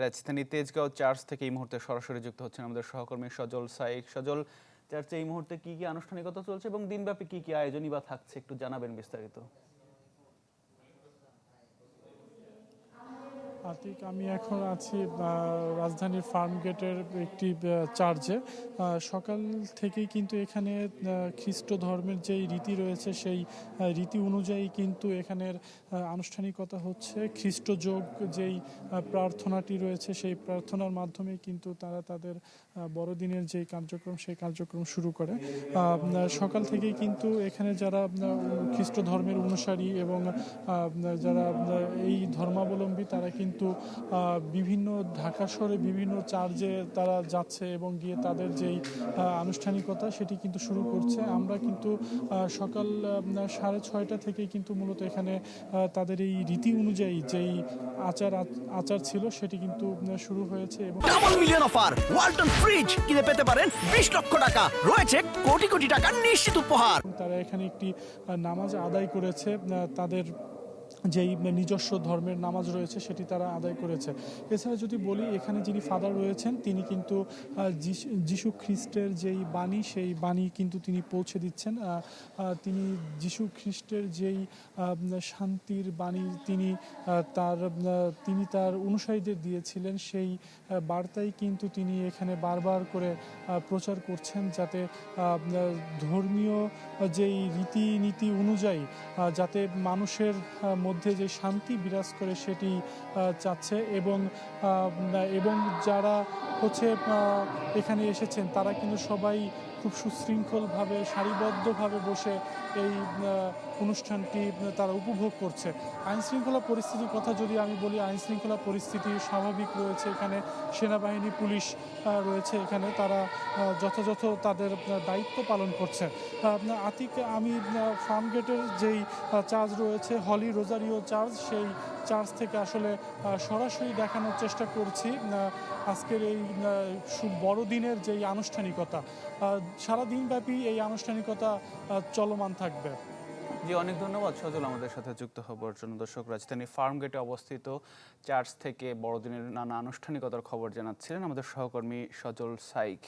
রাজধানী তেজগাঁও চার্চ থেকে এই মুহূর্তে সরাসরি যুক্ত হচ্ছেন আমাদের সহকর্মী সজল সাইক। সজল, চার্চে এই মুহূর্তে কি কি আনুষ্ঠানিকতা চলছে এবং দিনব্যাপী কি কি আয়োজনই বা থাকছে, একটু জানাবেন বিস্তারিত। আতিক, আমি এখন আছি রাজধানীর ফার্মগেটের একটি চার্চে। সকাল থেকেই কিন্তু এখানে খ্রিস্ট ধর্মের যেই রীতি রয়েছে সেই রীতি অনুযায়ী কিন্তু এখানের আনুষ্ঠানিকতা হচ্ছে। খ্রিস্টযোগ যেই প্রার্থনাটি রয়েছে সেই প্রার্থনার মাধ্যমে কিন্তু তারা তাদের বড়দিনের যেই কার্যক্রম সেই কার্যক্রম শুরু করে। সকাল থেকেই কিন্তু এখানে যারা খ্রিস্ট ধর্মের অনুসারী এবং যারা এই ধর্মাবলম্বী তারা কিন্তু বিভিন্ন ঢাকা শহরে বিভিন্ন চার্চে তারা যাচ্ছে এবং গিয়ে তাদের যেই আনুষ্ঠানিকতা সেটি কিন্তু শুরু করছে। আমরা কিন্তু সকাল 6:30 থেকে কিন্তু মূলত এখানে তাদের এই রীতি অনুযায়ী যেই আচার ছিল সেটি কিন্তু শুরু হয়েছে। এবং double million offer Walton fridge কিনে পেতে পারেন 20 লক্ষ টাকা, রয়েছে কোটি কোটি টাকার নিশ্চিত উপহার। তারা এখানে একটি নামাজ আদায় করেছে, তাদের যেই নিজস্ব ধর্মের নামাজ রয়েছে সেটি তারা আদায় করেছে। এছাড়া যদি বলি, এখানে যিনি ফাদার রয়েছেন তিনি কিন্তু যিশু খ্রিস্টের যেই বাণী সেই বাণী কিন্তু তিনি পৌঁছে দিচ্ছেন। তিনি যিশু খ্রিস্টের যেই শান্তির বাণী তিনি তার অনুসারীদের দিয়েছিলেন সেই বার্তাই কিন্তু তিনি এখানে বারবার করে প্রচার করছেন, যাতে ধর্মীয় যেই রীতিনীতি অনুযায়ী যাতে মানুষের মধ্যে যে শান্তি বিরাজ করে সেটি চাচ্ছে। এবং যারা হচ্ছে এখানে এসেছেন তারা কিন্তু সবাই খুব সুশৃঙ্খলভাবে সারিবদ্ধভাবে বসে এই অনুষ্ঠানটি তারা উপভোগ করছে। আইনশৃঙ্খলা পরিস্থিতির কথা যদি আমি বলি, আইনশৃঙ্খলা পরিস্থিতি স্বাভাবিক রয়েছে। এখানে সেনাবাহিনী, পুলিশ রয়েছে, এখানে তারা যথাযথ তাদের দায়িত্ব পালন করছে। আতিক, আমি ফার্মগেটের যেই চার্চ রয়েছে হলি রোজারিও চার্চ, সেই চার্চ থেকে আসলে সরাসরি দেখানোর চেষ্টা করছি আজকের এই বড়দিনের যেই আনুষ্ঠানিকতা। সারা দিনব্যাপী এই আনুষ্ঠানিকতা চলমান থাকবে। জি, অনেক ধন্যবাদ সজল আমাদের সাথে যুক্ত হবার জন্য। দর্শক, রাজধানী ফার্মগেটে অবস্থিত চার্চ থেকে বড়দিনের নানা আনুষ্ঠানিকতার খবর জানাচ্ছিলেন আমাদের সহকর্মী সজল সাইক।